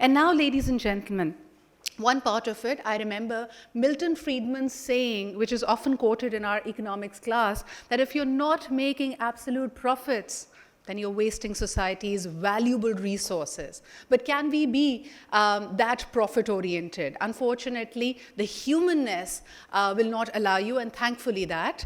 And now, ladies and gentlemen, one part of it, I remember Milton Friedman's saying, which is often quoted in our economics class, that if you're not making absolute profits, then you're wasting society's valuable resources. But can we be that profit-oriented? Unfortunately, the humanness will not allow you, and thankfully that.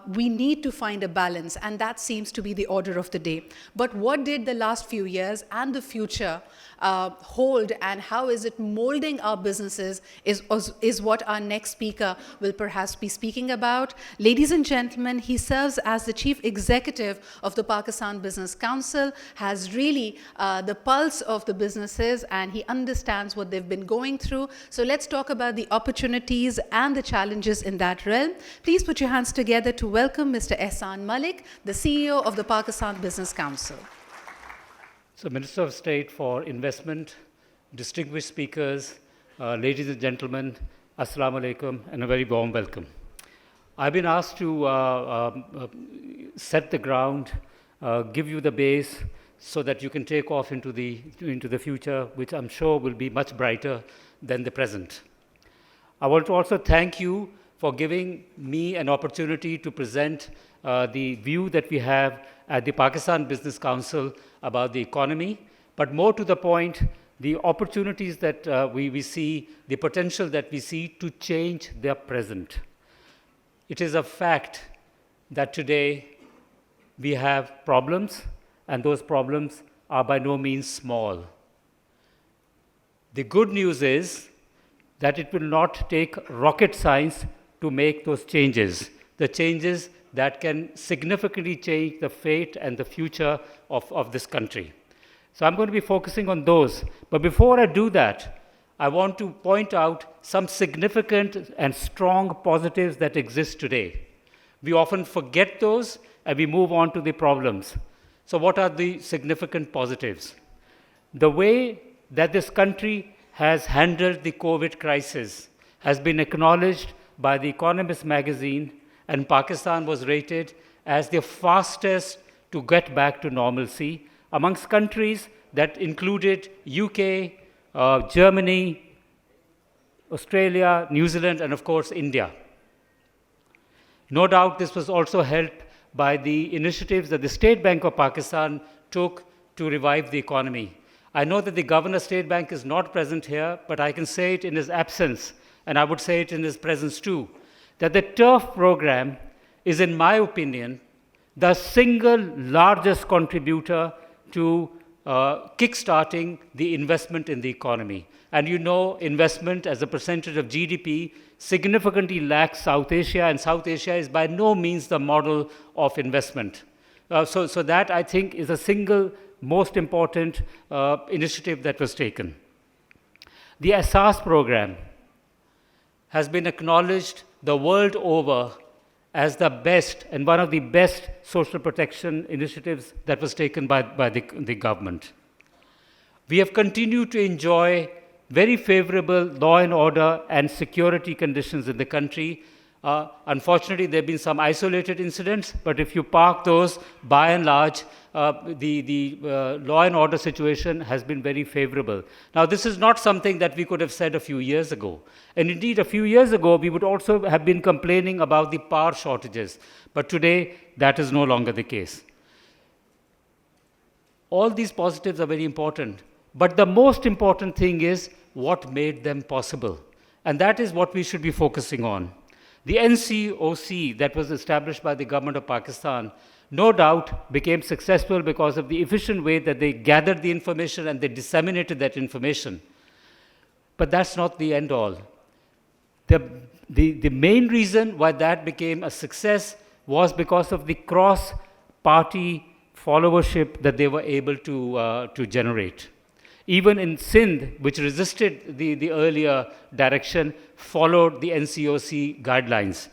We need to find a balance, and that seems to be the order of the day. But what did the last few years and the future hold, and how is it molding our businesses is what our next speaker will perhaps be speaking about. Ladies and gentlemen, he serves as the Chief Executive of the Pakistan Business Council, has really the pulse of the businesses, and he understands what they've been going through. So let's talk about the opportunities and the challenges in that realm. Please put your hands together to welcome Mr. Ehsan Malik, the CEO of the Pakistan Business Council. So, Minister of State for Investment, distinguished speakers, ladies and gentlemen, Assalamu alaikum, and a very warm welcome. I've been asked to set the ground, give you the base, so that you can take off into the future, which I'm sure will be much brighter than the present. I want to also thank you for giving me an opportunity to present the view that we have at the Pakistan Business Council about the economy, but more to the point, the opportunities that we see, the potential that we see to change their present. It is a fact that today we have problems, and those problems are by no means small. The good news is that it will not take rocket science to make those changes, the changes that can significantly change the fate and the future of this country. So I'm going to be focusing on those. But before I do that, I want to point out some significant and strong positives that exist today. We often forget those and we move on to the problems. So what are the significant positives? The way that this country has handled the COVID crisis has been acknowledged by The Economist magazine, and Pakistan was rated as the fastest to get back to normalcy amongst countries that included UK, Germany, Australia, New Zealand, and of course India. No doubt this was also helped by the initiatives that the State Bank of Pakistan took to revive the economy. I know that the Governor State Bank is not present here, but I can say it in his absence, and I would say it in his presence too, that the TURF program is, in my opinion, the single largest contributor to kickstarting the investment in the economy. And you know, investment as a percentage of GDP significantly lacks South Asia, and South Asia is by no means the model of investment. So that, I think, is a single most important initiative that was taken. The Essan program has been acknowledged the world over as the best and one of the best social protection initiatives that was taken by the government. We have continued to enjoy very favorable law and order and security conditions in the country. Unfortunately, there have been some isolated incidents, but if you park those, by and large, the law and order situation has been very favorable. Now, this is not something that we could have said a few years ago. And indeed, a few years ago, we would also have been complaining about the power shortages. But today, that is no longer the case. All these positives are very important. But the most important thing is what made them possible. And that is what we should be focusing on. The NCOC that was established by the government of Pakistan no doubt became successful because of the efficient way that they gathered the information and they disseminated that information. But that's not the end all. The main reason why that became a success was because of the cross-party followership that they were able to generate. Even in Sindh, which resisted the earlier direction, followed the NCOC guidelines.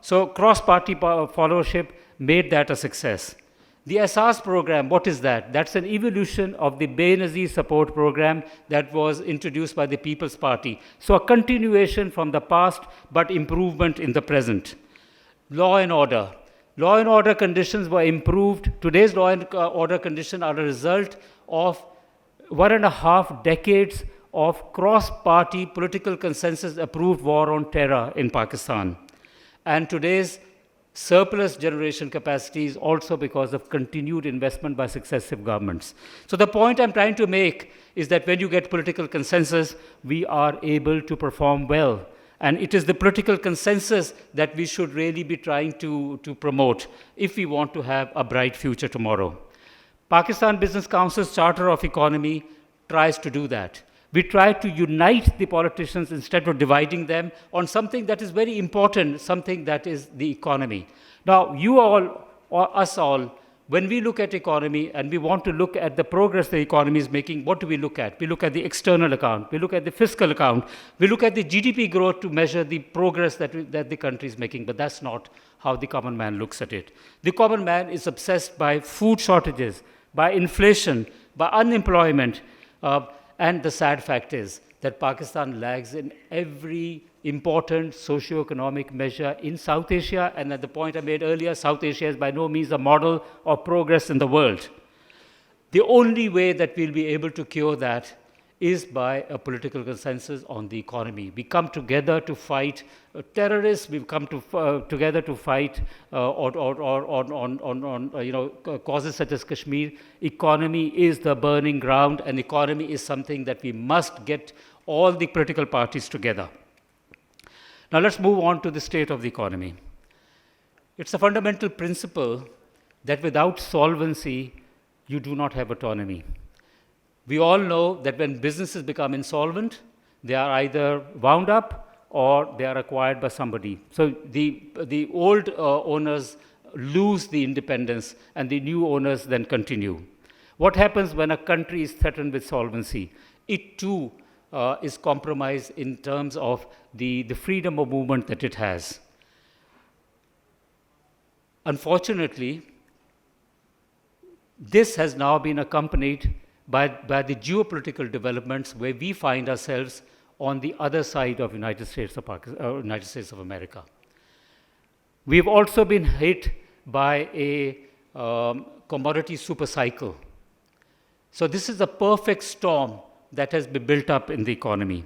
So cross-party followership made that a success. The Essan program, what is that? That's an evolution of the Benazir support program that was introduced by the People's Party. So a continuation from the past, but improvement in the present. Law and order. Law and order conditions were improved. Today's law and order conditions are a result of 1.5 decades of cross-party political consensus-approved war on terror in Pakistan. And today's surplus generation capacity is also because of continued investment by successive governments. So the point I'm trying to make is that when you get political consensus, we are able to perform well. And it is the political consensus that we should really be trying to promote if we want to have a bright future tomorrow. Pakistan Business Council's Charter of Economy tries to do that. We try to unite the politicians instead of dividing them on something that is very important, something that is the economy. Now, you all, or us all, when we look at economy and we want to look at the progress the economy is making, what do we look at? We look at the external account, we look at the fiscal account, we look at the GDP growth to measure the progress that the country is making, but that's not how the common man looks at it. The common man is obsessed by food shortages, by inflation, by unemployment, and the sad fact is that Pakistan lags in every important socio-economic measure in South Asia, and at the point I made earlier, South Asia is by no means a model of progress in the world. The only way that we'll be able to cure that is by a political consensus on the economy. We come together to fight terrorists. We've come together to fight causes such as Kashmir. Economy is the burning ground, and economy is something that we must get all the political parties together. Now let's move on to the state of the economy. It's a fundamental principle that without solvency, you do not have autonomy. We all know that when businesses become insolvent, they are either wound up or they are acquired by somebody. So the old owners lose the independence and the new owners then continue. What happens when a country is threatened with solvency? It too is compromised in terms of the freedom of movement that it has. Unfortunately, this has now been accompanied by the geopolitical developments where we find ourselves on the other side of United States of America. We've also been hit by a commodity super cycle. So this is a perfect storm that has been built up in the economy.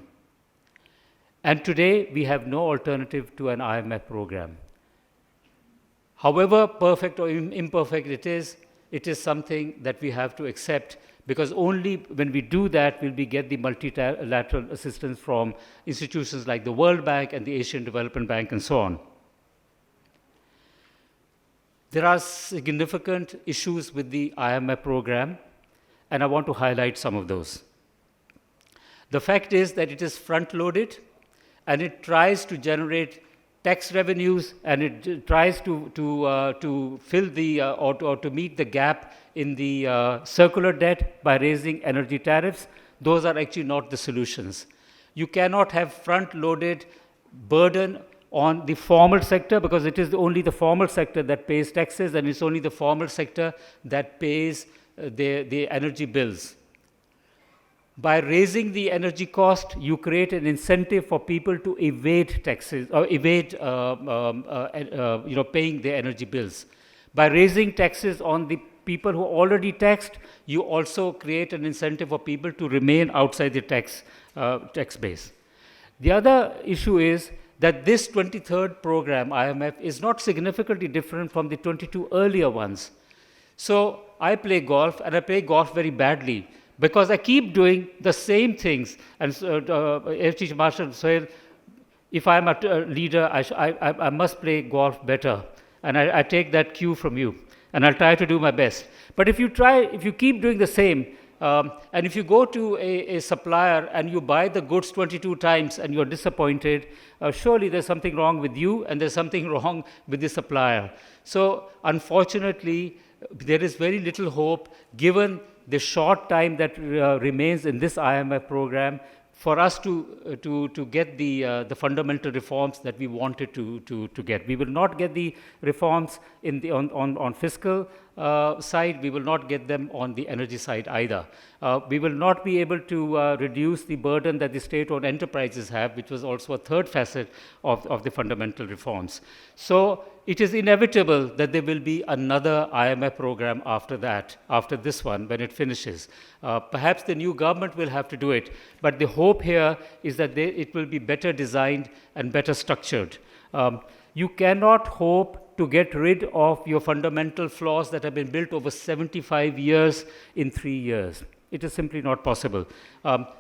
And today we have no alternative to an IMF program. However perfect or imperfect it is something that we have to accept, because only when we do that will we get the multilateral assistance from institutions like the World Bank and the Asian Development Bank and so on. There are significant issues with the IMF program, and I want to highlight some of those. The fact is that it is front-loaded, and it tries to generate tax revenues, and it tries to fill the or to meet the gap in the circular debt by raising energy tariffs. Those are actually not the solutions. You cannot have front-loaded burden on the formal sector, because it is only the formal sector that pays taxes, and it's only the formal sector that pays the energy bills. By raising the energy cost, you create an incentive for people to evade taxes or evade paying their energy bills. By raising taxes on the people who are already taxed, you also create an incentive for people to remain outside the tax base. The other issue is that this 23rd program, IMF, is not significantly different from the 22 earlier ones. So I play golf, and I play golf very badly, because I keep doing the same things. And Air Chief Marshal Sohail, if I'm a leader, I must play golf better. And I take that cue from you, and I'll try to do my best. But if you keep doing the same, and if you go to a supplier and you buy the goods 22 times and you're disappointed, surely there's something wrong with you, and there's something wrong with the supplier. So unfortunately, there is very little hope, given the short time that remains in this IMF program, for us to get the fundamental reforms that we wanted to get. We will not get the reforms on fiscal side, we will not get them on the energy side either. We will not be able to reduce the burden that the state-owned enterprises have, which was also a third facet of the fundamental reforms. So it is inevitable that there will be another IMF program after that, after this one, when it finishes. Perhaps the new government will have to do it, but the hope here is that it will be better designed and better structured. You cannot hope to get rid of your fundamental flaws that have been built over 75 years in 3 years. It is simply not possible.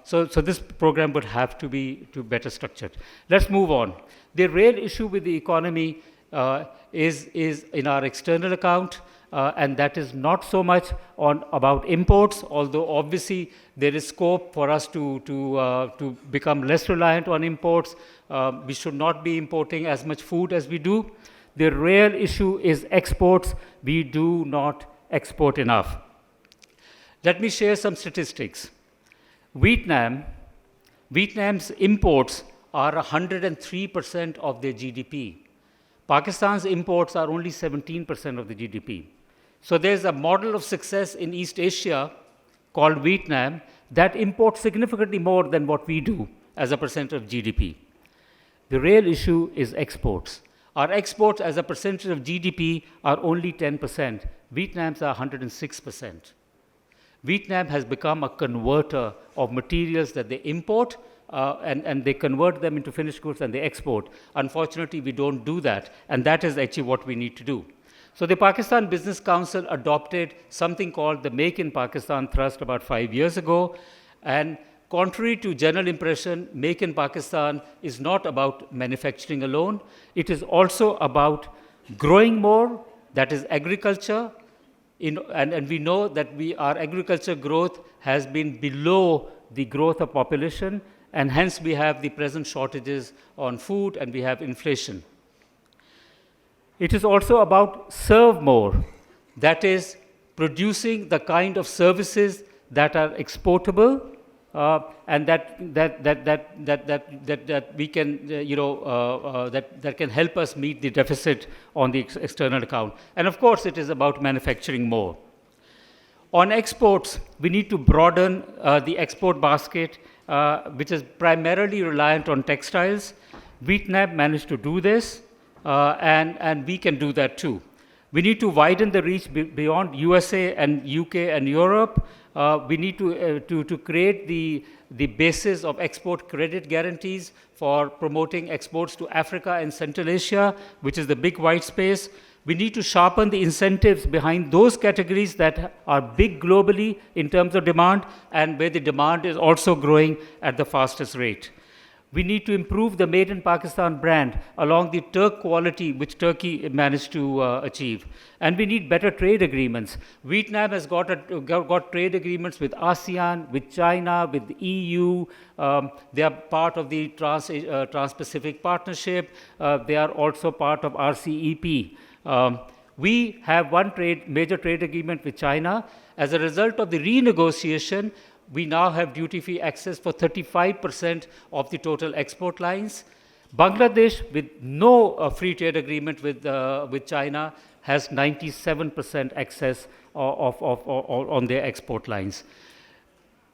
So this program would have to be better structured. Let's move on. The real issue with the economy is in our external account, and that is not so much about imports, although obviously there is scope for us to become less reliant on imports. We should not be importing as much food as we do. The real issue is exports. We do not export enough. Let me share some statistics. Vietnam's imports are 103% of their GDP. Pakistan's imports are only 17% of the GDP. So there's a model of success in East Asia called Vietnam that imports significantly more than what we do as a percent of GDP. The real issue is exports. Our exports as a percentage of GDP are only 10%. Vietnam's are 106%. Vietnam has become a converter of materials that they import, and they convert them into finished goods and they export. Unfortunately, we don't do that, and that is actually what we need to do. So the Pakistan Business Council adopted something called the Make in Pakistan Thrust about 5 years ago, and contrary to general impression, Make in Pakistan is not about manufacturing alone. It is also about growing more, that is agriculture, and we know that our agriculture growth has been below the growth of population, and hence we have the present shortages on food and we have inflation. It is also about serve more, that is producing the kind of services that are exportable, and that we can, that can help us meet the deficit on the external account. And of course, it is about manufacturing more. On exports, we need to broaden the export basket, which is primarily reliant on textiles. Vietnam managed to do this, and we can do that too. We need to widen the reach beyond USA and UK and Europe. We need to create the basis of export credit guarantees for promoting exports to Africa and Central Asia, which is the big white space. We need to sharpen the incentives behind those categories that are big globally in terms of demand and where the demand is also growing at the fastest rate. We need to improve the Made in Pakistan brand along the Turk quality which Turkey managed to achieve. And we need better trade agreements. Vietnam has got trade agreements with ASEAN, with China, with the EU. They are part of the Trans-Pacific Partnership. They are also part of RCEP. We have one major trade agreement with China. As a result of the renegotiation, we now have duty-free access for 35% of the total export lines. Bangladesh, with no free trade agreement with China, has 97% access on their export lines.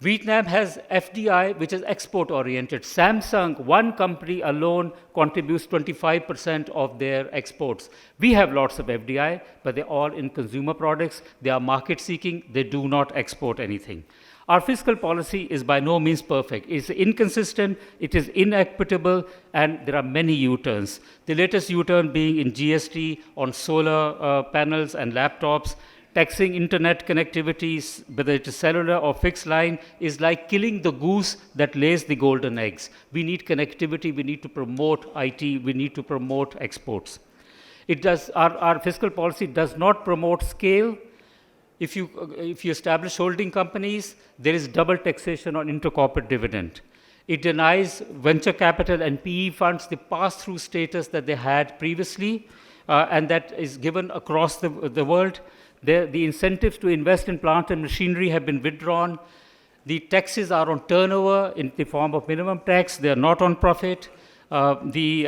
Vietnam has FDI, which is export-oriented. Samsung, one company alone, contributes 25% of their exports. We have lots of FDI, but they're all in consumer products. They are market-seeking. They do not export anything. Our fiscal policy is by no means perfect. It's inconsistent, it is inequitable, and there are many U-turns. The latest U-turn being in GST on solar panels and laptops. Taxing internet connectivity, whether it is cellular or fixed line, is like killing the goose that lays the golden eggs. We need connectivity, we need to promote IT, we need to promote exports. Our fiscal policy does not promote scale. If you establish holding companies, there is double taxation on intercorporate dividend. It denies venture capital and PE funds the pass-through status that they had previously, and that is given across the world. The incentives to invest in plant and machinery have been withdrawn. The taxes are on turnover in the form of minimum tax. They are not on profit. the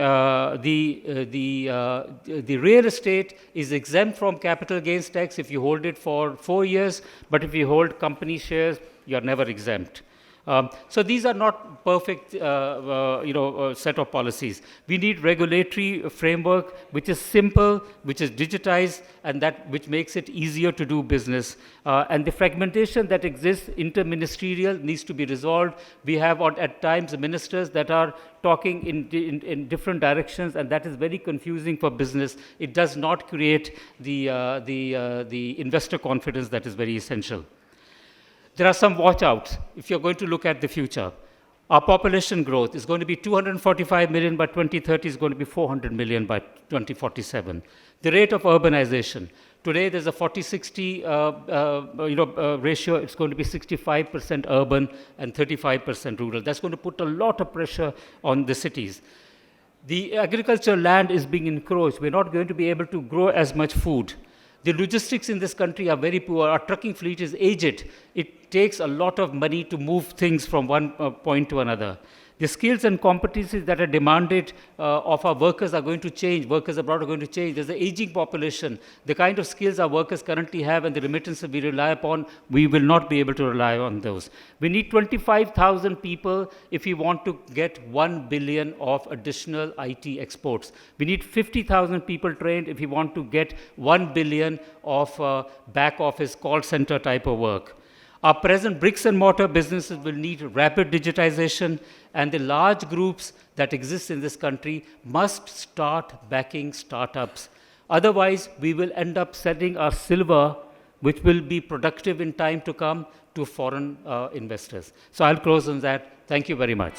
real estate is exempt from capital gains tax if you hold it for 4 years, but if you hold company shares, you're never exempt. So these are not perfect, set of policies. We need regulatory framework which is simple, which is digitized, and which makes it easier to do business. And the fragmentation that exists interministerial needs to be resolved. We have at times ministers that are talking in different directions, and that is very confusing for business. It does not create the investor confidence that is very essential. There are some watch-outs if you're going to look at the future. Our population growth is going to be 245 million by 2030, is going to be 400 million by 2047. The rate of urbanization. Today, there's a 40-60 ratio. It's going to be 65% urban and 35% rural. That's going to put a lot of pressure on the cities. The agricultural land is being encroached. We're not going to be able to grow as much food. The logistics in this country are very poor. Our trucking fleet is aged. It takes a lot of money to move things from one point to another. The skills and competencies that are demanded of our workers are going to change. Workers abroad are going to change. There's an aging population. The kind of skills our workers currently have and the remittances we rely upon, we will not be able to rely on those. We need 25,000 people if we want to get 1 billion of additional IT exports. We need 50,000 people trained if we want to get 1 billion of back office call center type of work. Our present bricks and mortar businesses will need rapid digitization, and the large groups that exist in this country must start backing startups. Otherwise, we will end up selling our silver, which will be productive in time to come, to foreign investors. So I'll close on that. Thank you very much.